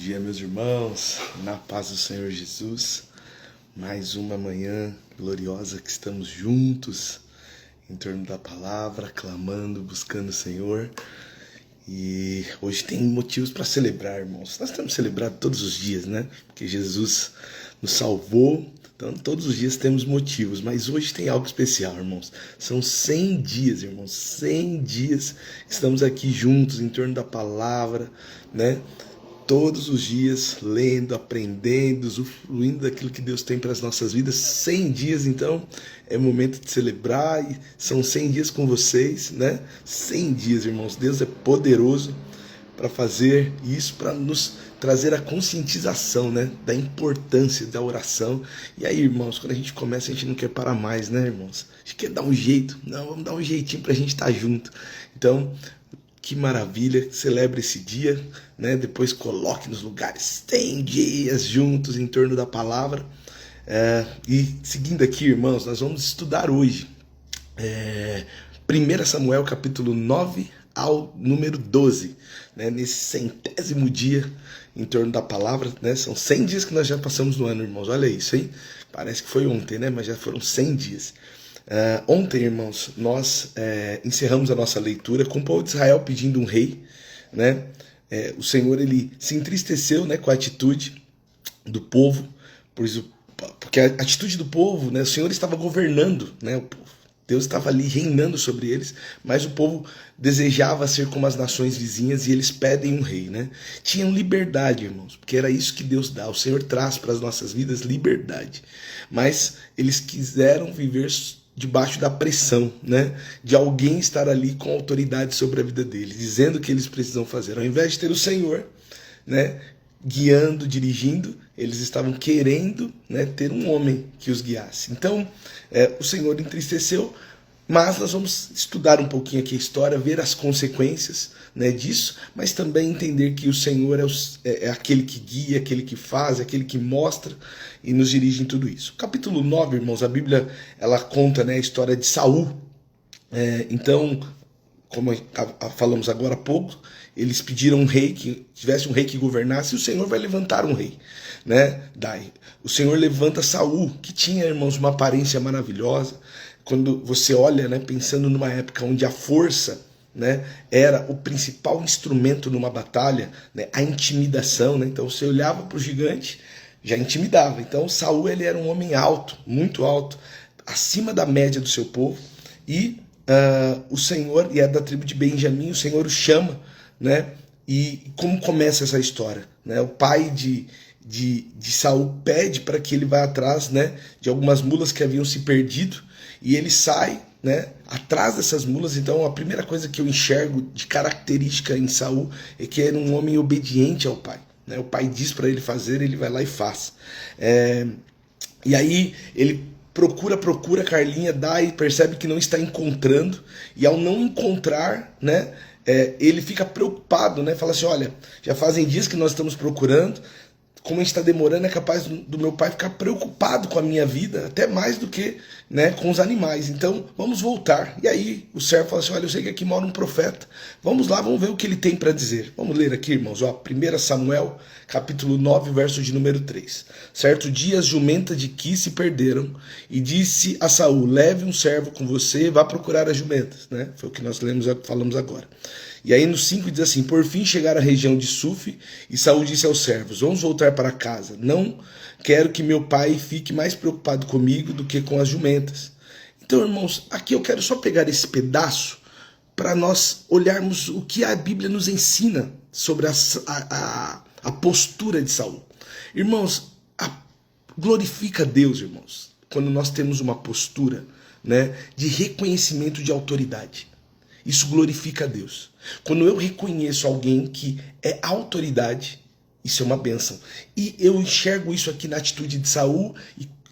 dia, meus irmãos, na paz do Senhor Jesus. Mais uma manhã gloriosa que estamos juntos em torno da palavra, clamando, buscando o Senhor. E hoje tem motivos para celebrar, irmãos. Nós temos celebrado todos os dias, né? Porque Jesus nos salvou, então todos os dias temos motivos. Mas hoje tem algo especial, irmãos. São 100 dias, irmãos. 100 dias que estamos aqui juntos em torno da palavra, né? Todos os dias, lendo, aprendendo, usufruindo daquilo que Deus tem para as nossas vidas. 100 dias, então, é momento de celebrar. E são 100 dias com vocês, né? 100 dias, irmãos. Deus é poderoso para fazer isso, para nos trazer a conscientização, né? Da importância da oração. E aí, irmãos, quando a gente começa, a gente não quer parar mais, né, irmãos? A gente quer dar um jeito. Não, vamos dar um jeitinho para a gente estar junto. Então, que maravilha, celebre esse dia, né? Depois coloque nos lugares 100 dias juntos em torno da palavra. E seguindo aqui, irmãos, nós vamos estudar hoje 1 Samuel capítulo 9 ao número 12, né? Nesse 100º dia em torno da palavra, né? São 100 dias que nós já passamos no ano, irmãos, olha isso, hein? Parece que foi ontem, né? Mas já foram 100 dias. Ontem, irmãos, nós encerramos a nossa leitura com o povo de Israel pedindo um rei, né? O Senhor, ele se entristeceu, né, com a atitude do povo, porque a atitude do povo, né, o Senhor estava governando, né, o povo. Deus estava ali reinando sobre eles, mas o povo desejava ser como as nações vizinhas e eles pedem um rei, né? Tinham liberdade, irmãos, porque era isso que Deus dá. O Senhor traz para as nossas vidas liberdade, mas eles quiseram viver debaixo da pressão, né, de alguém estar ali com autoridade sobre a vida deles, dizendo o que eles precisam fazer. Ao invés de ter o Senhor, né, guiando, dirigindo, eles estavam querendo, né, ter um homem que os guiasse. Então, o Senhor entristeceu, mas nós vamos estudar um pouquinho aqui a história, ver as consequências, né, disso, mas também entender que o Senhor é aquele que guia, aquele que faz, aquele que mostra e nos dirige em tudo isso. Capítulo 9, irmãos, a Bíblia ela conta, né, a história de Saul. Então, como falamos agora há pouco, eles pediram um rei, que tivesse um rei que governasse, e o Senhor vai levantar um rei, né? Daí, o Senhor levanta Saul, que tinha, irmãos, uma aparência maravilhosa. Quando você olha, né, pensando numa época onde a força, né, era o principal instrumento numa batalha, né, a intimidação, né? Então você olhava para o gigante, já intimidava. Então Saul, ele era um homem alto, muito alto, acima da média do seu povo, e o Senhor, e é da tribo de Benjamim, o Senhor o chama, né? E como começa essa história, né? O pai de Saul pede para que ele vá atrás, né, de algumas mulas que haviam se perdido, e ele sai, né, atrás dessas mulas. Então a primeira coisa que eu enxergo de característica em Saul é que era um homem obediente ao pai, né? O pai diz para ele fazer, ele vai lá e faz. E aí ele procura, Carlinha dá e percebe que não está encontrando, e ao não encontrar, né, ele fica preocupado, né? Fala assim, olha, já fazem dias que nós estamos procurando, como a gente está demorando, é capaz do meu pai ficar preocupado com a minha vida, até mais do que, né, com os animais. Então, vamos voltar. E aí o servo fala assim, olha, eu sei que aqui mora um profeta. Vamos lá, vamos ver o que ele tem para dizer. Vamos ler aqui, irmãos. 1 Samuel, capítulo 9, verso de número 3. Certo dia as jumentas de Quis se perderam, e disse a Saul, leve um servo com você, vá procurar as jumentas. Né? Foi o que nós falamos agora. E aí no 5 diz assim, por fim chegaram à região de Suf, e Saul disse aos servos, vamos voltar para casa, não quero que meu pai fique mais preocupado comigo do que com as jumentas. Então, irmãos, aqui eu quero só pegar esse pedaço para nós olharmos o que a Bíblia nos ensina sobre a postura de Saul. Irmãos, glorifica a Deus, irmãos, quando nós temos uma postura, né, de reconhecimento de autoridade. Isso glorifica a Deus. Quando eu reconheço alguém que é autoridade, isso é uma bênção. E eu enxergo isso aqui na atitude de Saul,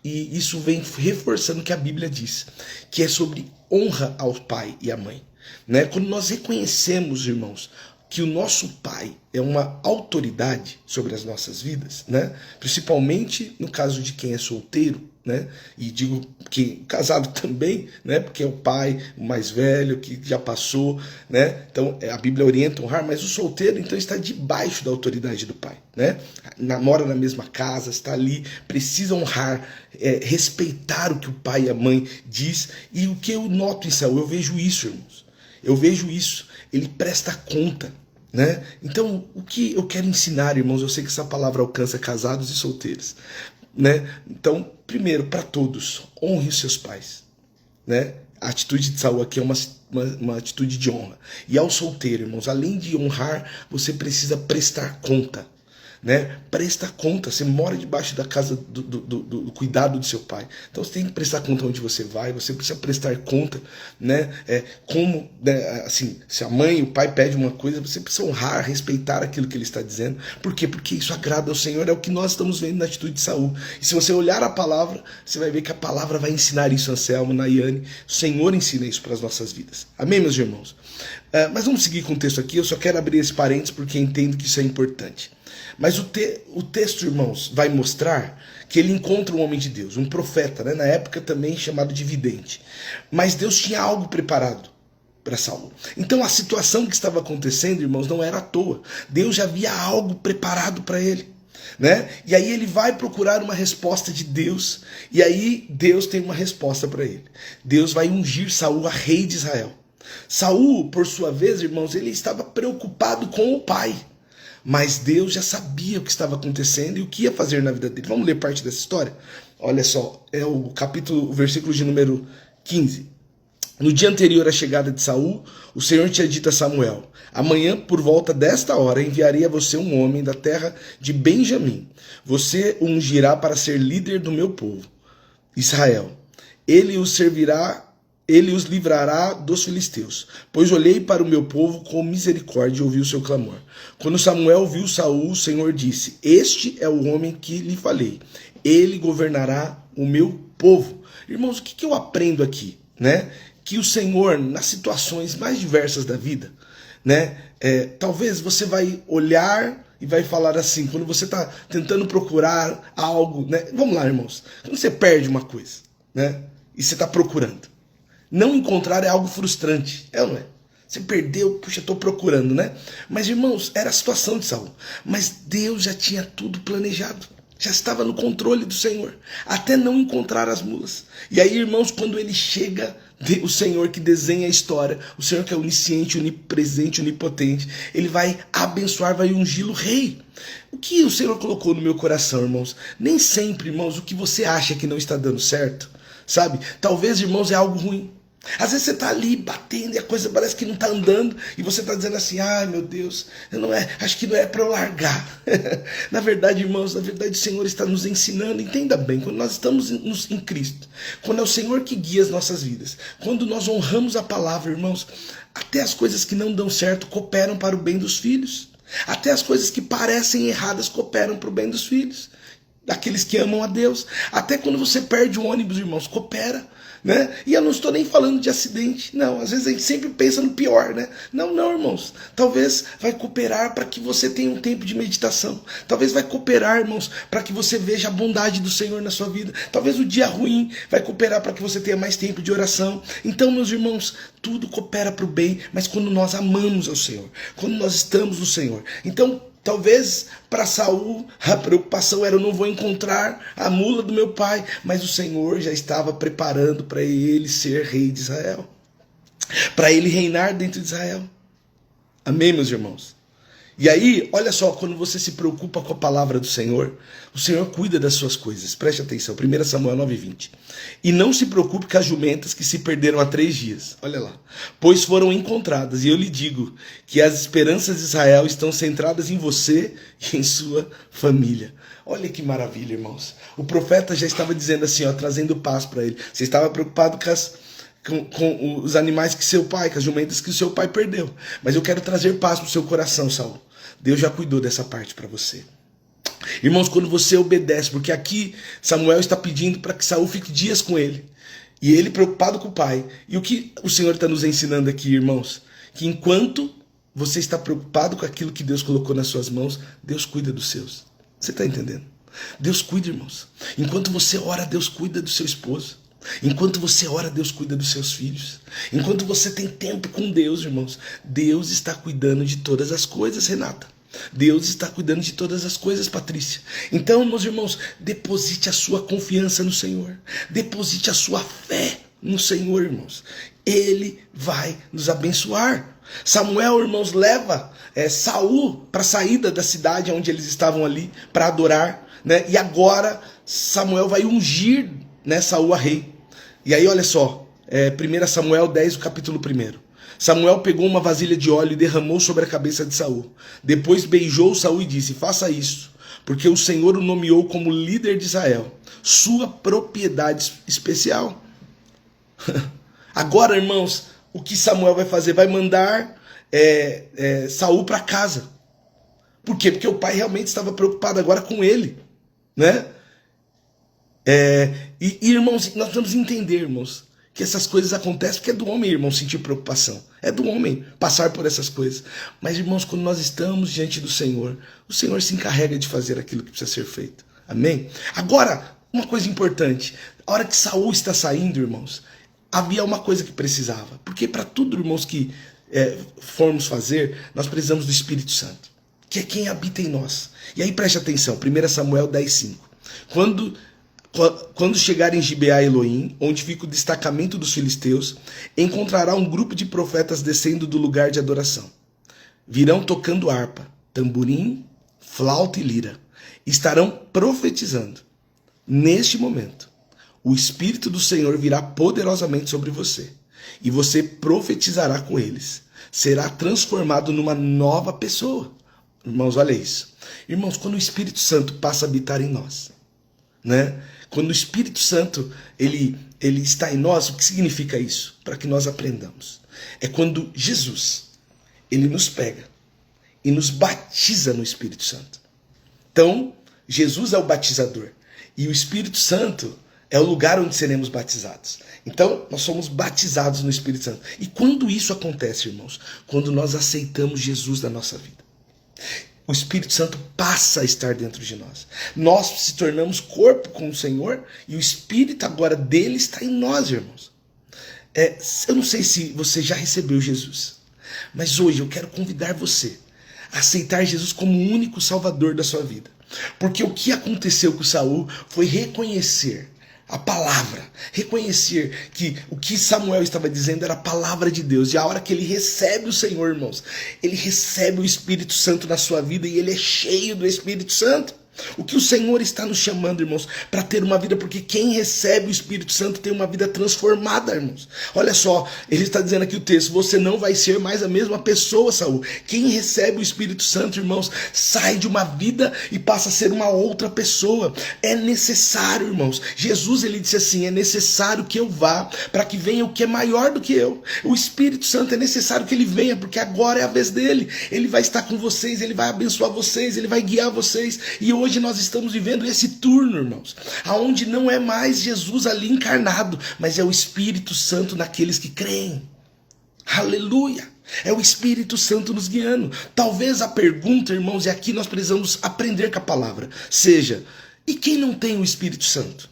e isso vem reforçando o que a Bíblia diz, que é sobre honra ao pai e à mãe. Né? Quando nós reconhecemos, irmãos, que o nosso pai é uma autoridade sobre as nossas vidas, né? Principalmente no caso de quem é solteiro, né? E digo que casado também, né? Porque é o pai, o mais velho, que já passou, né? Então a Bíblia orienta a honrar, mas o solteiro então está debaixo da autoridade do pai, né? Mora na mesma casa, está ali, precisa honrar, respeitar o que o pai e a mãe diz. E o que eu noto em Saul, eu vejo isso, irmãos. Eu vejo isso. Ele presta conta, né? Então, o que eu quero ensinar, irmãos, eu sei que essa palavra alcança casados e solteiros, né? Então, primeiro, para todos, honre os seus pais, né? A atitude de Saul aqui é uma atitude de honra. E ao solteiro, irmãos, além de honrar, você precisa prestar conta, né? Presta conta. Você mora debaixo da casa do cuidado do seu pai, então você tem que prestar conta onde você vai, você precisa prestar conta, né? Como, né, assim, se a mãe e o pai pedem uma coisa, você precisa honrar, respeitar aquilo que ele está dizendo. Por quê? Porque isso agrada ao Senhor. É o que nós estamos vendo na atitude de Saul. E se você olhar a palavra, você vai ver que a palavra vai ensinar isso, Anselmo, Nayane. O Senhor ensina isso para as nossas vidas. Amém, meus irmãos? Mas vamos seguir com o texto aqui. Eu só quero abrir esse parênteses porque entendo que isso é importante. Mas o texto, irmãos, vai mostrar que ele encontra um homem de Deus, um profeta, né? Na época também chamado de vidente. Mas Deus tinha algo preparado para Saul. Então a situação que estava acontecendo, irmãos, não era à toa. Deus já havia algo preparado para ele, né? E aí ele vai procurar uma resposta de Deus, e aí Deus tem uma resposta para ele. Deus vai ungir Saul a rei de Israel. Saul, por sua vez, irmãos, ele estava preocupado com o pai. Mas Deus já sabia o que estava acontecendo e o que ia fazer na vida dele. Vamos ler parte dessa história? Olha só, é o versículo de número 15. No dia anterior à chegada de Saul, o Senhor tinha dito a Samuel: amanhã, por volta desta hora, enviarei a você um homem da terra de Benjamim. Você o ungirá para ser líder do meu povo, Israel. Ele os livrará dos filisteus, pois olhei para o meu povo com misericórdia e ouvi o seu clamor. Quando Samuel viu Saul, o Senhor disse: este é o homem que lhe falei, ele governará o meu povo. Irmãos, o que eu aprendo aqui, né? Que o Senhor, nas situações mais diversas da vida, né? Talvez você vai olhar e vai falar assim, quando você está tentando procurar algo, né? Vamos lá, irmãos, quando você perde uma coisa, né? E você está procurando, não encontrar é algo frustrante, é ou não é? Você perdeu, puxa, estou procurando, né? Mas, irmãos, era a situação de Saul. Mas Deus já tinha tudo planejado. Já estava no controle do Senhor. Até não encontrar as mulas. E aí, irmãos, quando ele chega, o Senhor que desenha a história, o Senhor que é onisciente, onipresente, onipotente, ele vai abençoar, vai ungí-lo rei. O que o Senhor colocou no meu coração, irmãos? Nem sempre, irmãos, o que você acha que não está dando certo, sabe? Talvez, irmãos, é algo ruim. Às vezes você está ali batendo e a coisa parece que não está andando e você está dizendo assim: ai meu Deus, acho que não é para eu largar. Na verdade, irmãos, na verdade o Senhor está nos ensinando. Entenda bem, quando nós estamos em Cristo, quando é o Senhor que guia as nossas vidas, quando nós honramos a palavra, irmãos, até as coisas que não dão certo cooperam para o bem dos filhos. Até as coisas que parecem erradas cooperam para o bem dos filhos, daqueles que amam a Deus. Até quando você perde o ônibus, irmãos, coopera, né? E eu não estou nem falando de acidente, não. Às vezes a gente sempre pensa no pior, né? Não, irmãos. Talvez vai cooperar para que você tenha um tempo de meditação. Talvez vai cooperar, irmãos, para que você veja a bondade do Senhor na sua vida. Talvez o dia ruim vai cooperar para que você tenha mais tempo de oração. Então, meus irmãos, tudo coopera para o bem, mas quando nós amamos ao Senhor, quando nós estamos no Senhor. Então, talvez para Saul a preocupação era: eu não vou encontrar a mula do meu pai, mas o Senhor já estava preparando para ele ser rei de Israel, para ele reinar dentro de Israel. Amém, meus irmãos? E aí, olha só, quando você se preocupa com a palavra do Senhor, o Senhor cuida das suas coisas. Preste atenção, 1 Samuel 9:20. E não se preocupe com as jumentas que se perderam há 3 dias. Olha lá. Pois foram encontradas. E eu lhe digo que as esperanças de Israel estão centradas em você e em sua família. Olha que maravilha, irmãos. O profeta já estava dizendo assim, ó, trazendo paz para ele. Você estava preocupado com os animais que seu pai, com as jumentas que o seu pai perdeu. Mas eu quero trazer paz para o seu coração, Saul. Deus já cuidou dessa parte para você. Irmãos, quando você obedece, porque aqui Samuel está pedindo para que Saul fique dias com ele. E ele preocupado com o pai. E o que o Senhor está nos ensinando aqui, irmãos? Que enquanto você está preocupado com aquilo que Deus colocou nas suas mãos, Deus cuida dos seus. Você está entendendo? Deus cuida, irmãos. Enquanto você ora, Deus cuida do seu esposo. Enquanto você ora, Deus cuida dos seus filhos. Enquanto você tem tempo com Deus, irmãos, Deus está cuidando de todas as coisas, Renata. Deus está cuidando de todas as coisas, Patrícia. Então, meus irmãos, deposite a sua confiança no Senhor. Deposite a sua fé no Senhor, irmãos. Ele vai nos abençoar. Samuel, irmãos, leva Saul para a saída da cidade onde eles estavam ali para adorar, né? E agora Samuel vai ungir, né, Saul a rei. E aí, olha só, 1 Samuel 10, o capítulo 1. Samuel pegou uma vasilha de óleo e derramou sobre a cabeça de Saul. Depois beijou Saul e disse: faça isso, porque o Senhor o nomeou como líder de Israel, sua propriedade especial. Agora, irmãos, o que Samuel vai fazer? Vai mandar Saul para casa. Por quê? Porque o pai realmente estava preocupado agora com ele, né? Irmãos, nós vamos entender, irmãos, que essas coisas acontecem porque é do homem, irmão, sentir preocupação. É do homem passar por essas coisas. Mas, irmãos, quando nós estamos diante do Senhor, o Senhor se encarrega de fazer aquilo que precisa ser feito. Amém? Agora, uma coisa importante. A hora que Saul está saindo, irmãos, havia uma coisa que precisava. Porque para tudo, irmãos, que formos fazer, nós precisamos do Espírito Santo, que é quem habita em nós. E aí preste atenção, 1 Samuel 10:5. Quando chegar em Gibeá Elohim, onde fica o destacamento dos filisteus, encontrará um grupo de profetas descendo do lugar de adoração. Virão tocando harpa, tamborim, flauta e lira. Estarão profetizando. Neste momento, o Espírito do Senhor virá poderosamente sobre você, e você profetizará com eles. Será transformado numa nova pessoa. Irmãos, olha isso. Irmãos, quando o Espírito Santo passa a habitar em nós, né? Quando o Espírito Santo ele está em nós, o que significa isso? Para que nós aprendamos. É quando Jesus ele nos pega e nos batiza no Espírito Santo. Então, Jesus é o batizador e o Espírito Santo é o lugar onde seremos batizados. Então, nós somos batizados no Espírito Santo. E quando isso acontece, irmãos? Quando nós aceitamos Jesus na nossa vida. O Espírito Santo passa a estar dentro de nós. Nós se tornamos corpo com o Senhor e o Espírito agora dele está em nós, irmãos. Eu não sei se você já recebeu Jesus, mas hoje eu quero convidar você a aceitar Jesus como o único Salvador da sua vida. Porque o que aconteceu com Saul foi reconhecer a palavra, reconhecer que o que Samuel estava dizendo era a palavra de Deus. E a hora que ele recebe o Senhor, irmãos, ele recebe o Espírito Santo na sua vida e ele é cheio do Espírito Santo. O que o Senhor está nos chamando, irmãos, para ter uma vida, porque quem recebe o Espírito Santo tem uma vida transformada, irmãos. Olha só, ele está dizendo aqui o texto: você não vai ser mais a mesma pessoa, Saul. Quem recebe o Espírito Santo, irmãos, sai de uma vida e passa a ser uma outra pessoa. É necessário, irmãos. Jesus, ele disse assim: é necessário que eu vá para que venha o que é maior do que eu. O Espírito Santo é necessário que ele venha, porque agora é a vez dele. Ele vai estar com vocês, ele vai abençoar vocês, ele vai guiar vocês. E hoje nós estamos vivendo esse turno, irmãos, aonde não é mais Jesus ali encarnado, mas é o Espírito Santo naqueles que creem. Aleluia! É o Espírito Santo nos guiando. Talvez a pergunta, irmãos, e aqui nós precisamos aprender com a palavra, seja: e quem não tem o Espírito Santo?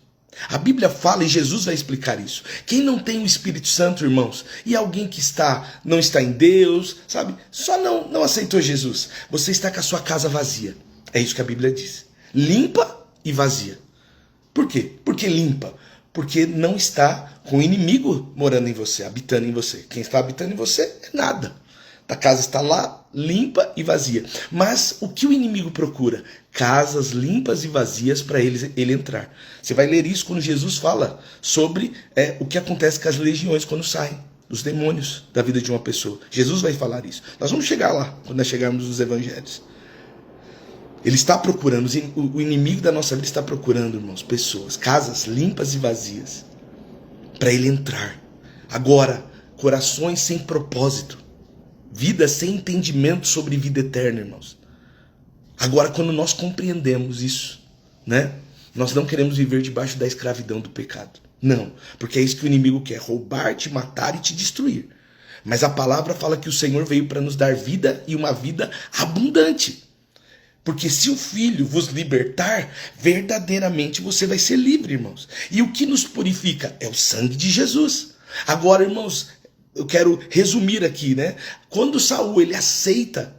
A Bíblia fala, e Jesus vai explicar isso. Quem não tem o Espírito Santo, irmãos, e alguém que não está em Deus, sabe? Só não aceitou Jesus. Você está com a sua casa vazia. É isso que a Bíblia diz. Limpa e vazia. Por quê? Porque limpa. Porque não está com o inimigo morando em você, habitando em você. Quem está habitando em você é nada. A casa está lá, limpa e vazia. Mas o que o inimigo procura? Casas limpas e vazias para ele entrar. Você vai ler isso quando Jesus fala sobre o que acontece com as legiões quando saem, os demônios da vida de uma pessoa. Jesus vai falar isso. Nós vamos chegar lá, quando nós chegarmos nos evangelhos. Ele está procurando, o inimigo da nossa vida está procurando, irmãos, pessoas, casas limpas e vazias, para ele entrar. Agora, corações sem propósito, vida sem entendimento sobre vida eterna, irmãos. Agora, quando nós compreendemos isso, né? Nós não queremos viver debaixo da escravidão do pecado. Não, porque é isso que o inimigo quer: roubar, te matar e te destruir. Mas a palavra fala que o Senhor veio para nos dar vida e uma vida abundante. Porque se o Filho vos libertar, verdadeiramente você vai ser livre, irmãos. E o que nos purifica? É o sangue de Jesus. Agora, irmãos, eu quero resumir aqui, né? Quando Saul, ele aceita,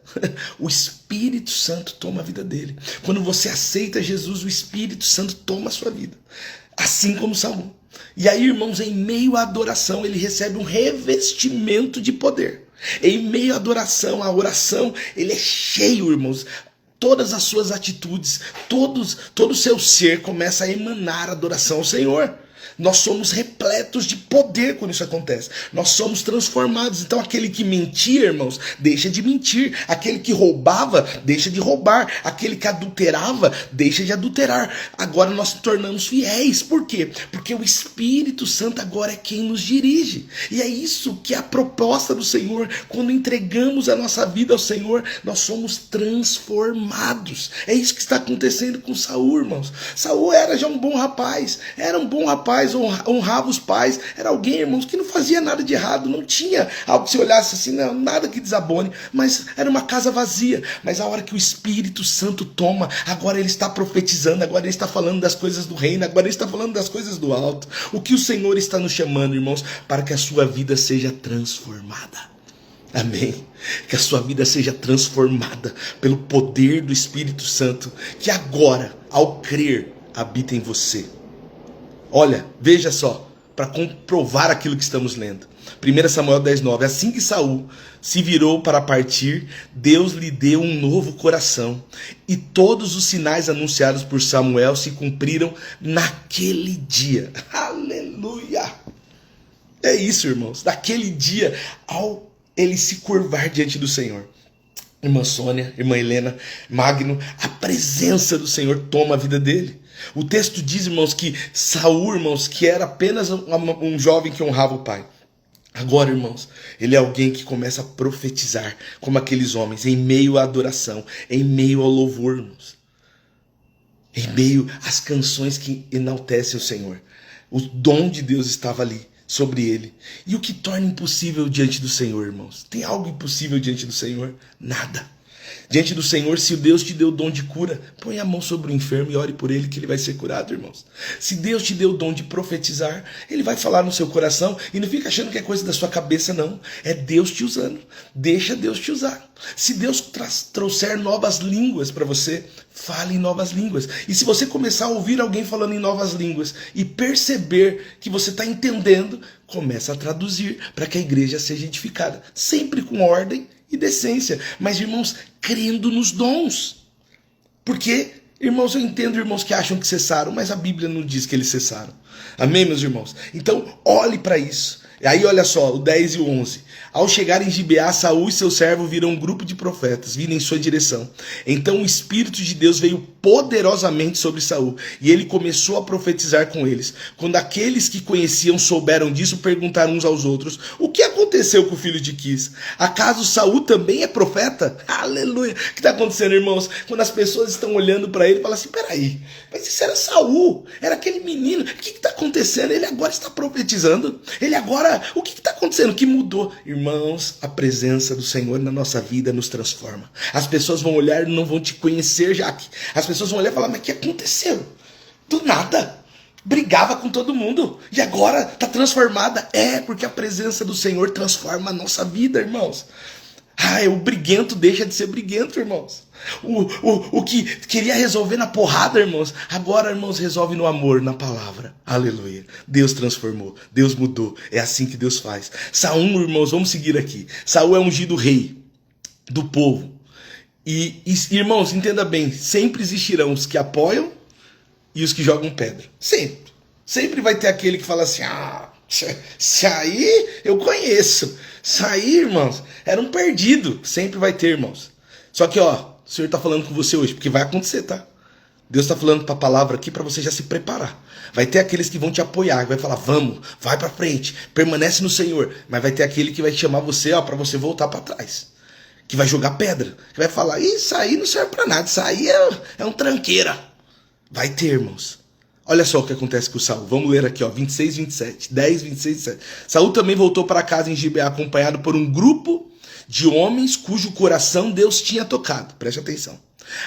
o Espírito Santo toma a vida dele. Quando você aceita Jesus, o Espírito Santo toma a sua vida. Assim como Saul. E aí, irmãos, em meio à adoração, ele recebe um revestimento de poder. Em meio à adoração, a oração, ele é cheio, irmãos. Todas as suas atitudes, todo o seu ser começa a emanar adoração ao Senhor. Nós somos repletos de poder quando isso acontece. Nós somos transformados. Então aquele que mentia, irmãos, deixa de mentir. Aquele que roubava, deixa de roubar. Aquele que adulterava, deixa de adulterar. Agora nós nos tornamos fiéis. Por quê? Porque o Espírito Santo agora é quem nos dirige. E é isso que é a proposta do Senhor. Quando entregamos a nossa vida ao Senhor, nós somos transformados. É isso que está acontecendo com Saul, irmãos. Saul era já um bom rapaz. Era um bom rapaz, honrava os pais, era alguém, irmãos, que não fazia nada de errado, não tinha algo que se olhasse assim, não, nada que desabone, mas era uma casa vazia. Mas a hora que o Espírito Santo toma, agora ele está profetizando, agora ele está falando das coisas do reino, agora ele está falando das coisas do alto. O que o Senhor está nos chamando, irmãos, para que a sua vida seja transformada. Amém. Que a sua vida seja transformada pelo poder do Espírito Santo, que agora, ao crer, habita em você. Olha, veja só, para comprovar aquilo que estamos lendo. 1 Samuel 10:9. Assim que Saul se virou para partir, Deus lhe deu um novo coração. E todos os sinais anunciados por Samuel se cumpriram naquele dia. Aleluia! É isso, irmãos. Naquele dia, ao ele se curvar diante do Senhor. Irmã Sônia, irmã Helena, Magno, a presença do Senhor toma a vida dele. O texto diz, irmãos, que Saul, irmãos, que era apenas um jovem que honrava o pai. Agora, irmãos, ele é alguém que começa a profetizar como aqueles homens, em meio à adoração, em meio ao louvor, irmãos. Em meio às canções que enaltecem o Senhor. O dom de Deus estava ali sobre ele. E o que torna impossível diante do Senhor, irmãos? Tem algo impossível diante do Senhor? Nada. Diante do Senhor, se Deus te deu o dom de cura, põe a mão sobre o enfermo e ore por ele que ele vai ser curado, irmãos. Se Deus te deu o dom de profetizar, ele vai falar no seu coração e não fica achando que é coisa da sua cabeça, não. É Deus te usando. Deixa Deus te usar. Se Deus trouxer novas línguas para você, fale em novas línguas. E se você começar a ouvir alguém falando em novas línguas e perceber que você está entendendo, começa a traduzir para que a igreja seja edificada. Sempre com ordem e decência, mas, irmãos, crendo nos dons. Porque, irmãos, eu entendo, irmãos, que acham que cessaram, mas a Bíblia não diz que eles cessaram. Amém, meus irmãos? Então, olhe para isso. E aí, olha só, o 10 e o 11. Ao chegar em Gibeá, Saul e seu servo viram um grupo de profetas vindo em sua direção. Então o Espírito de Deus veio poderosamente sobre Saul, e ele começou a profetizar com eles. Quando aqueles que conheciam souberam disso, perguntaram uns aos outros: o que aconteceu com o filho de Quis? Acaso Saul também é profeta? Aleluia! O que está acontecendo, irmãos? Quando as pessoas estão olhando para ele, falam assim: peraí, mas isso era Saul, era aquele menino, o que está acontecendo? Ele agora está profetizando, ele agora, o que está acontecendo? O que mudou? Irmãos, a presença do Senhor na nossa vida nos transforma. As pessoas vão olhar e não vão te conhecer, Jaque. As pessoas vão olhar e falar: mas o que aconteceu? Do nada. Brigava com todo mundo e agora está transformada. É, porque a presença do Senhor transforma a nossa vida, irmãos. O briguento deixa de ser briguento, irmãos. O que queria resolver na porrada, irmãos, agora, irmãos, resolve no amor, na palavra. Aleluia. Deus transformou, Deus mudou. É assim que Deus faz. Saul, irmãos, vamos seguir aqui. Saul é ungido rei do povo. E, irmãos, entenda bem, sempre existirão os que apoiam e os que jogam pedra. Sempre. Sempre vai ter aquele que fala assim: isso aí eu conheço. Isso aí, irmãos, era um perdido. Sempre vai ter, irmãos. Só que, o Senhor está falando com você hoje, porque vai acontecer, tá? Deus está falando para a palavra aqui para você já se preparar. Vai ter aqueles que vão te apoiar, que vai falar: vamos, vai para frente, permanece no Senhor. Mas vai ter aquele que vai chamar você, para você voltar para trás. Que vai jogar pedra, que vai falar: isso aí não serve para nada, isso aí é um tranqueira. Vai ter, irmãos. Olha só o que acontece com Saul. Vamos ler aqui, ó, 26, 27. 10, 26, 27. Saul também voltou para casa em Gibeá, acompanhado por um grupo de homens cujo coração Deus tinha tocado. Preste atenção.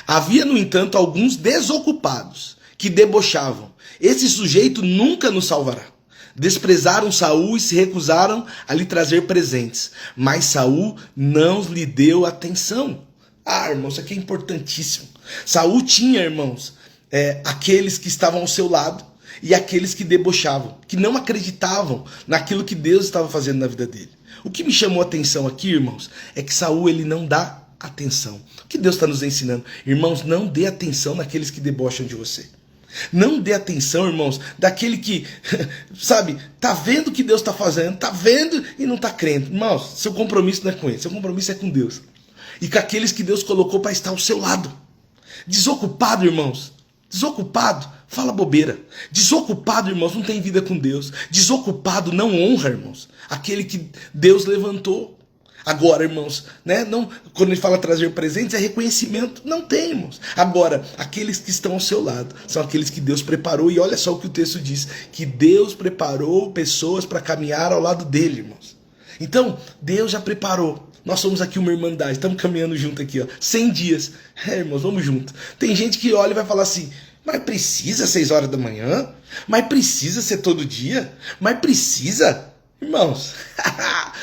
Havia, no entanto, alguns desocupados que debochavam. Esse sujeito nunca nos salvará. Desprezaram Saul e se recusaram a lhe trazer presentes. Mas Saul não lhe deu atenção. Ah, irmãos, isso aqui é importantíssimo. Saul tinha, irmãos, aqueles que estavam ao seu lado e aqueles que debochavam, que não acreditavam naquilo que Deus estava fazendo na vida dele. O que me chamou a atenção aqui, irmãos, é que Saul, ele não dá atenção. O que Deus está nos ensinando? Irmãos, não dê atenção naqueles que debocham de você. Não dê atenção, irmãos, daquele que, sabe, tá vendo o que Deus está fazendo, tá vendo e não tá crendo. Irmãos, seu compromisso não é com ele, seu compromisso é com Deus. E com aqueles que Deus colocou para estar ao seu lado. Desocupado, irmãos, desocupado, fala bobeira. Desocupado, irmãos, não tem vida com Deus. Desocupado não honra, irmãos, aquele que Deus levantou. Agora, irmãos, né? Não, quando ele fala trazer presentes, é reconhecimento. Não tem, irmãos. Agora, aqueles que estão ao seu lado são aqueles que Deus preparou. E olha só o que o texto diz, que Deus preparou pessoas para caminhar ao lado dele, irmãos. Então, Deus já preparou. Nós somos aqui uma irmandade, estamos caminhando junto aqui, ó, 100 dias. Irmãos, vamos junto. Tem gente que olha e vai falar assim, mas precisa 6 horas da manhã? Mas precisa ser todo dia? Mas precisa? Irmãos,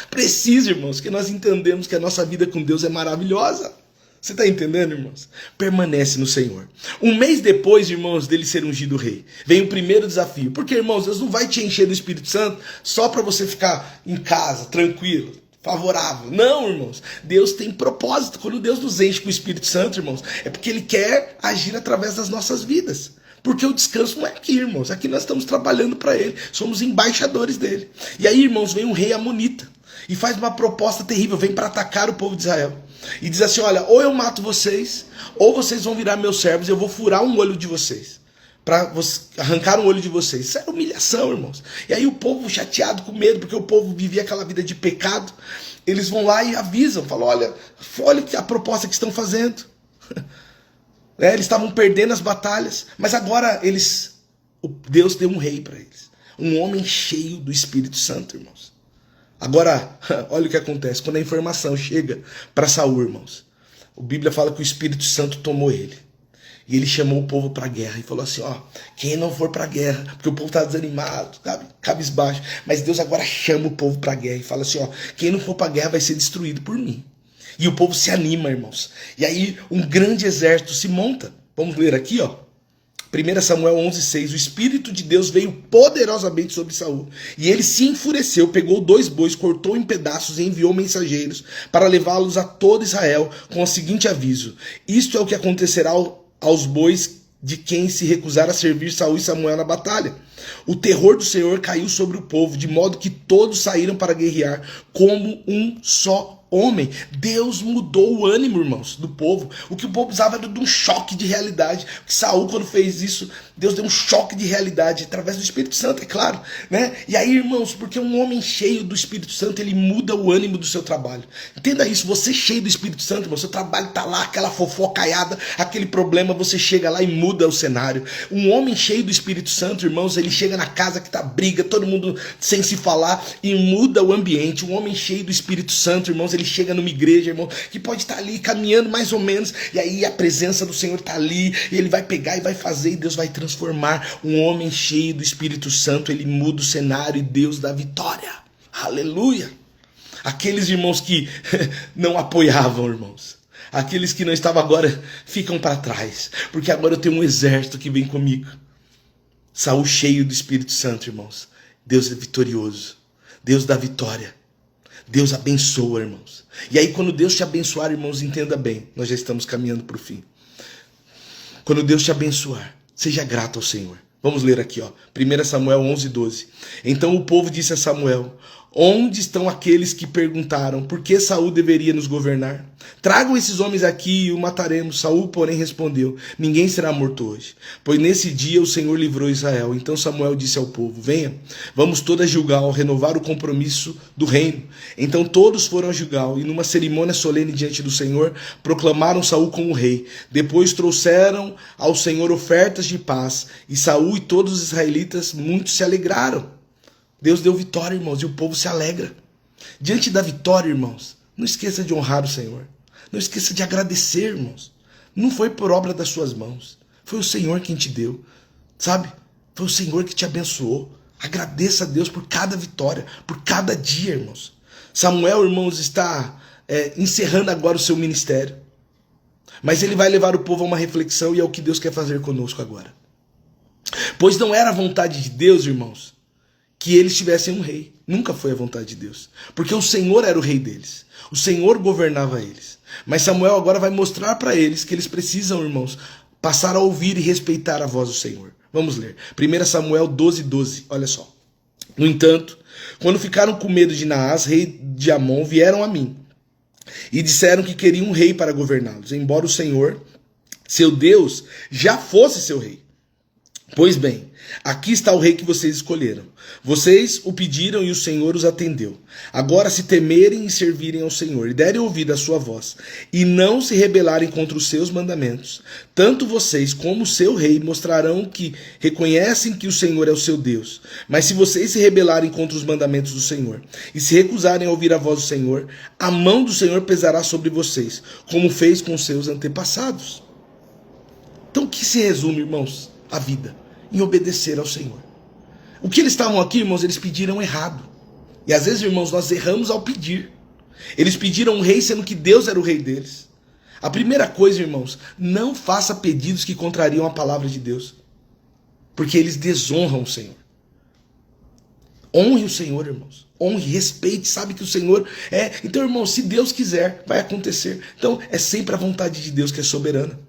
precisa, irmãos, que nós entendemos que a nossa vida com Deus é maravilhosa. Você está entendendo, irmãos? Permanece no Senhor. Um mês depois, irmãos, dele ser ungido rei, vem o primeiro desafio. Porque, irmãos, Deus não vai te encher do Espírito Santo só para você ficar em casa, tranquilo, favorável. Não, irmãos. Deus tem propósito. Quando Deus nos enche com o Espírito Santo, irmãos, é porque Ele quer agir através das nossas vidas. Porque o descanso não é aqui, irmãos. Aqui nós estamos trabalhando para Ele. Somos embaixadores dele. E aí, irmãos, vem um rei amonita e faz uma proposta terrível. Vem para atacar o povo de Israel. E diz assim, olha, ou eu mato vocês, ou vocês vão virar meus servos e eu vou furar um olho de vocês. Para arrancar um olho de vocês. Isso era humilhação, irmãos. E aí o povo chateado, com medo, porque o povo vivia aquela vida de pecado. Eles vão lá e avisam. Falam, olha a proposta que estão fazendo. Eles estavam perdendo as batalhas, mas agora Deus deu um rei para eles. Um homem cheio do Espírito Santo, irmãos. Agora, olha o que acontece. Quando a informação chega para Saul, irmãos, a Bíblia fala que o Espírito Santo tomou ele. E ele chamou o povo para a guerra e falou assim, ó, quem não for para a guerra, porque o povo está desanimado, sabe, cabisbaixo, mas Deus agora chama o povo para a guerra e fala assim, ó, quem não for para a guerra vai ser destruído por mim. E o povo se anima, irmãos. E aí um grande exército se monta. Vamos ler aqui, ó. 1 Samuel 11:6. O Espírito de Deus veio poderosamente sobre Saul. E ele se enfureceu, pegou 2 bois, cortou em pedaços e enviou mensageiros para levá-los a todo Israel com o seguinte aviso. Isto é o que acontecerá aos bois de quem se recusar a servir Saul e Samuel na batalha. O terror do Senhor caiu sobre o povo, de modo que todos saíram para guerrear como um só homem. Deus mudou o ânimo, irmãos, do povo. O que o povo precisava era de um choque de realidade. Saul, quando fez isso, Deus deu um choque de realidade através do Espírito Santo, é claro, né? E aí, irmãos, porque um homem cheio do Espírito Santo, ele muda o ânimo do seu trabalho. Entenda isso, você cheio do Espírito Santo, irmão, seu trabalho tá lá, aquela fofocaiada, aquele problema, você chega lá e muda o cenário. Um homem cheio do Espírito Santo, irmãos, ele chega na casa que tá briga, todo mundo sem se falar e muda o ambiente. Um homem cheio do Espírito Santo, irmãos, ele chega numa igreja, irmão, que pode estar ali caminhando mais ou menos, e aí a presença do Senhor está ali, e ele vai pegar e vai fazer, e Deus vai transformar. Um homem cheio do Espírito Santo, ele muda o cenário e Deus dá vitória. Aleluia! Aqueles irmãos que não apoiavam, irmãos, aqueles que não estavam agora, ficam para trás, porque agora eu tenho um exército que vem comigo. Saul cheio do Espírito Santo, irmãos. Deus é vitorioso. Deus dá vitória. Deus abençoa, irmãos. E aí quando Deus te abençoar, irmãos, entenda bem, nós já estamos caminhando para o fim. Quando Deus te abençoar, seja grato ao Senhor. Vamos ler aqui, ó, 1 Samuel 11:12. Então o povo disse a Samuel, Onde estão aqueles que perguntaram por que Saul deveria nos governar? Tragam esses homens aqui e o mataremos. Saul, porém, respondeu: ninguém será morto hoje, pois nesse dia o Senhor livrou Israel. Então Samuel disse ao povo: venha, vamos todos a Gilgal renovar o compromisso do reino. Então todos foram a Gilgal e numa cerimônia solene diante do Senhor proclamaram Saul como rei. Depois trouxeram ao Senhor ofertas de paz e Saul e todos os israelitas muito se alegraram. Deus deu vitória, irmãos, e o povo se alegra. Diante da vitória, irmãos, não esqueça de honrar o Senhor. Não esqueça de agradecer, irmãos. Não foi por obra das suas mãos. Foi o Senhor quem te deu, sabe? Foi o Senhor que te abençoou. Agradeça a Deus por cada vitória, por cada dia, irmãos. Samuel, irmãos, está encerrando agora o seu ministério. Mas ele vai levar o povo a uma reflexão e é o que Deus quer fazer conosco agora. Pois não era a vontade de Deus, irmãos, que eles tivessem um rei. Nunca foi a vontade de Deus. Porque o Senhor era o rei deles. O Senhor governava eles. Mas Samuel agora vai mostrar para eles que eles precisam, irmãos, passar a ouvir e respeitar a voz do Senhor. Vamos ler. 1 Samuel 12:12. Olha só. No entanto, quando ficaram com medo de Naás, rei de Amon, vieram a mim e disseram que queriam um rei para governá-los, embora o Senhor, seu Deus, já fosse seu rei. Pois bem, aqui está o rei que vocês escolheram. Vocês o pediram e o Senhor os atendeu. Agora, se temerem e servirem ao Senhor, e derem ouvido à sua voz, e não se rebelarem contra os seus mandamentos, tanto vocês como o seu rei mostrarão que reconhecem que o Senhor é o seu Deus. Mas se vocês se rebelarem contra os mandamentos do Senhor, e se recusarem a ouvir a voz do Senhor, a mão do Senhor pesará sobre vocês, como fez com seus antepassados. Então, o que se resume, irmãos? A vida, em obedecer ao Senhor. O que eles estavam aqui, irmãos, eles pediram errado. E às vezes, irmãos, nós erramos ao pedir. Eles pediram um rei, sendo que Deus era o rei deles. A primeira coisa, irmãos, não faça pedidos que contrariam a palavra de Deus. Porque eles desonram o Senhor. Honre o Senhor, irmãos. Honre, respeite, sabe que o Senhor é... Então, irmãos, se Deus quiser, vai acontecer. Então, é sempre a vontade de Deus que é soberana.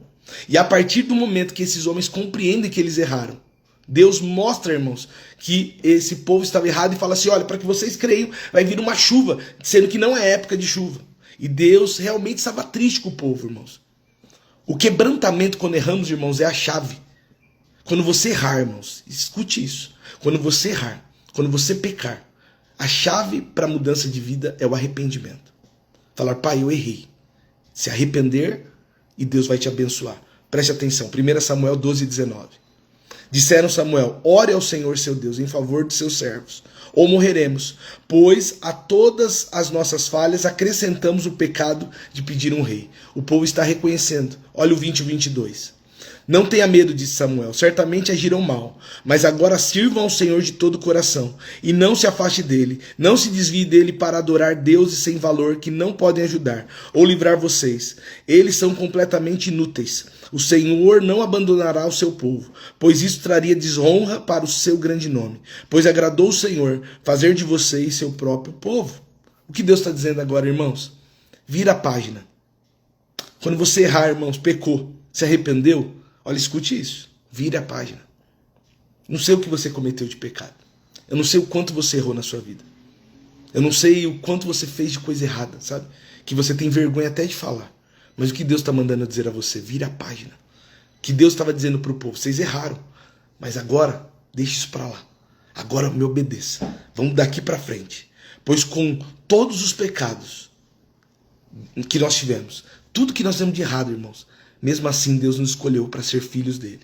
E a partir do momento que esses homens compreendem que eles erraram, Deus mostra, irmãos, que esse povo estava errado e fala assim: olha, para que vocês creiam, vai vir uma chuva, sendo que não é época de chuva. E Deus realmente estava triste com o povo, irmãos. O quebrantamento quando erramos, irmãos, é a chave. Quando você errar, irmãos, escute isso. Quando você errar, quando você pecar, a chave para a mudança de vida é o arrependimento. Falar: pai, eu errei. Se arrepender e Deus vai te abençoar. Preste atenção, 1 Samuel 12:19. Disseram Samuel: ore ao Senhor seu Deus em favor de seus servos, ou morreremos, pois a todas as nossas falhas acrescentamos o pecado de pedir um rei. O povo está reconhecendo. Olha o 20 e 22. Não tenha medo, disse Samuel, certamente agirão mal, mas agora sirvam ao Senhor de todo o coração, e não se afaste dele, não se desvie dele para adorar deuses sem valor que não podem ajudar ou livrar vocês. Eles são completamente inúteis. O Senhor não abandonará o seu povo, pois isso traria desonra para o seu grande nome, pois agradou o Senhor fazer de vocês seu próprio povo. O que Deus está dizendo agora, irmãos? Vira a página. Quando você errar, irmãos, pecou, se arrependeu, olha, escute isso. Vire a página. Não sei o que você cometeu de pecado. Eu não sei o quanto você errou na sua vida. Eu não sei o quanto você fez de coisa errada, sabe? Que você tem vergonha até de falar. Mas o que Deus está mandando eu dizer a você? Vire a página. Que Deus estava dizendo para o povo: vocês erraram. Mas agora, deixe isso para lá. Agora me obedeça. Vamos daqui para frente. Pois com todos os pecados que nós tivemos, tudo que nós temos de errado, irmãos, mesmo assim Deus nos escolheu para ser filhos dele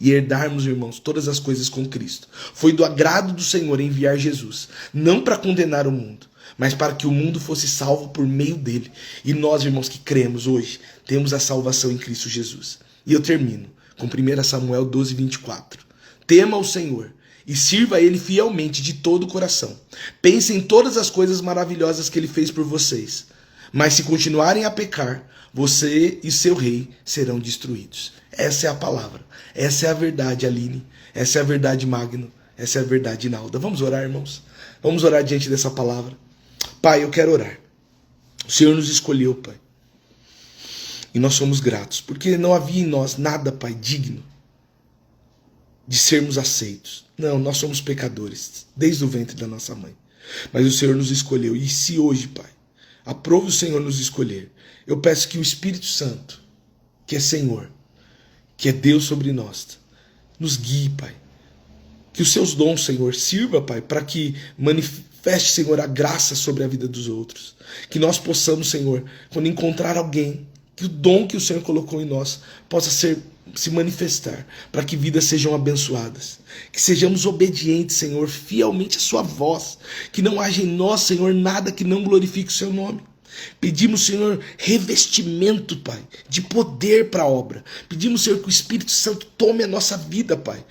e herdarmos, irmãos, todas as coisas com Cristo. Foi do agrado do Senhor enviar Jesus, não para condenar o mundo, mas para que o mundo fosse salvo por meio dele. E nós, irmãos, que cremos hoje, temos a salvação em Cristo Jesus. E eu termino com 1 Samuel 12:24. Tema o Senhor e sirva a ele fielmente de todo o coração. Pense em todas as coisas maravilhosas que ele fez por vocês. Mas se continuarem a pecar, você e seu rei serão destruídos. Essa é a palavra. Essa é a verdade, Aline. Essa é a verdade, Magno. Essa é a verdade, Nalda. Vamos orar, irmãos? Vamos orar diante dessa palavra. Pai, eu quero orar. O Senhor nos escolheu, Pai. E nós somos gratos, porque não havia em nós nada, Pai, digno de sermos aceitos. Não, nós somos pecadores, desde o ventre da nossa mãe. Mas o Senhor nos escolheu. E se hoje, Pai, aprove o Senhor nos escolher, eu peço que o Espírito Santo, que é Senhor, que é Deus sobre nós, nos guie, Pai. Que os seus dons, Senhor, sirva, Pai, para que manifeste, Senhor, a graça sobre a vida dos outros. Que nós possamos, Senhor, quando encontrar alguém, que o dom que o Senhor colocou em nós possa se manifestar, para que vidas sejam abençoadas. Que sejamos obedientes, Senhor, fielmente à sua voz. Que não haja em nós, Senhor, nada que não glorifique o seu nome. Pedimos, Senhor, revestimento, Pai, de poder para a obra. Pedimos, Senhor, que o Espírito Santo tome a nossa vida, Pai.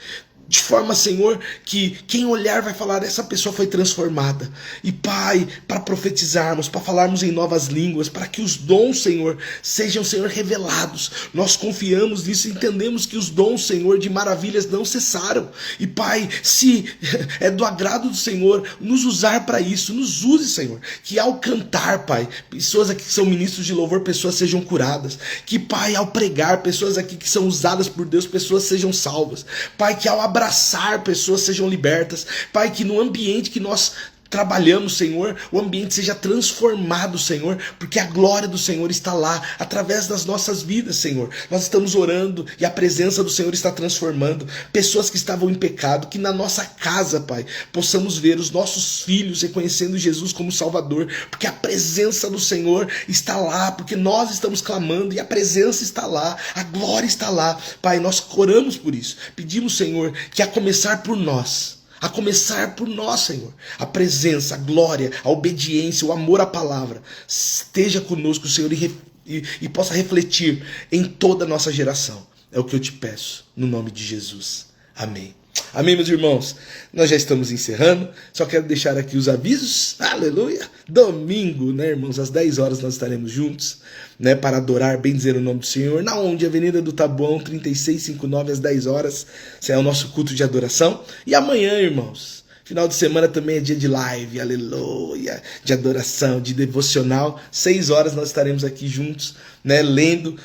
De forma, Senhor, que quem olhar vai falar, essa pessoa foi transformada. E, Pai, para profetizarmos, para falarmos em novas línguas, para que os dons, Senhor, sejam, Senhor, revelados. Nós confiamos nisso e entendemos que os dons, Senhor, de maravilhas não cessaram. E, Pai, se é do agrado do Senhor nos usar para isso, nos use, Senhor. Que ao cantar, Pai, pessoas aqui que são ministros de louvor, pessoas sejam curadas. Que, Pai, ao pregar, pessoas aqui que são usadas por Deus, pessoas sejam salvas. Pai, que ao abraçar pessoas sejam libertas. Pai, que no ambiente que nós trabalhamos, Senhor, o ambiente seja transformado, Senhor, porque a glória do Senhor está lá, através das nossas vidas, Senhor. Nós estamos orando e a presença do Senhor está transformando pessoas que estavam em pecado, que na nossa casa, Pai, possamos ver os nossos filhos reconhecendo Jesus como Salvador, porque a presença do Senhor está lá, porque nós estamos clamando e a presença está lá, a glória está lá. Pai, nós oramos por isso. Pedimos, Senhor, que a começar por nós, Senhor, a presença, a glória, a obediência, o amor à palavra esteja conosco, Senhor, e possa refletir em toda a nossa geração. É o que eu te peço, no nome de Jesus. Amém. Amém, meus irmãos? Nós já estamos encerrando. Só quero deixar aqui os avisos. Aleluia! Domingo, né, irmãos? Às 10 horas nós estaremos juntos, né, para adorar, bem dizer o nome do Senhor. Na onde? Avenida do Taboão, 3659, às 10 horas. Esse é o nosso culto de adoração. E amanhã, irmãos, final de semana também é dia de live, aleluia, de adoração, de devocional. 6 horas nós estaremos aqui juntos, né, lendo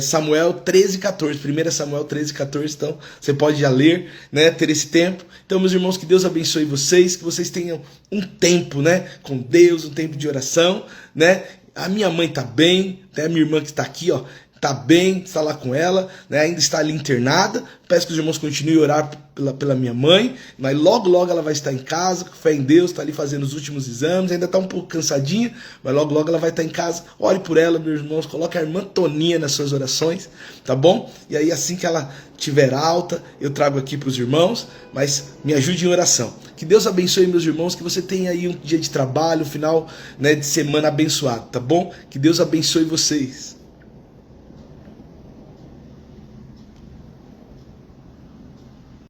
Samuel 13:14, 1 Samuel 13:14, então você pode já ler, né, ter esse tempo. Então, meus irmãos, que Deus abençoe vocês, que vocês tenham um tempo, né, com Deus, um tempo de oração, né. A minha mãe tá bem, até a minha irmã que está aqui, ó, tá bem, está lá com ela, né, ainda está ali internada. Peço que os irmãos continuem a orar pela minha mãe, mas logo ela vai estar em casa, com fé em Deus, está ali fazendo os últimos exames, ainda está um pouco cansadinha, mas logo ela vai estar em casa. Ore por ela, meus irmãos, coloque a irmã Toninha nas suas orações, tá bom? E aí assim que ela estiver alta, eu trago aqui para os irmãos, mas me ajude em oração. Que Deus abençoe, meus irmãos, que você tenha aí um dia de trabalho, um final, né, de semana abençoado, tá bom? Que Deus abençoe vocês.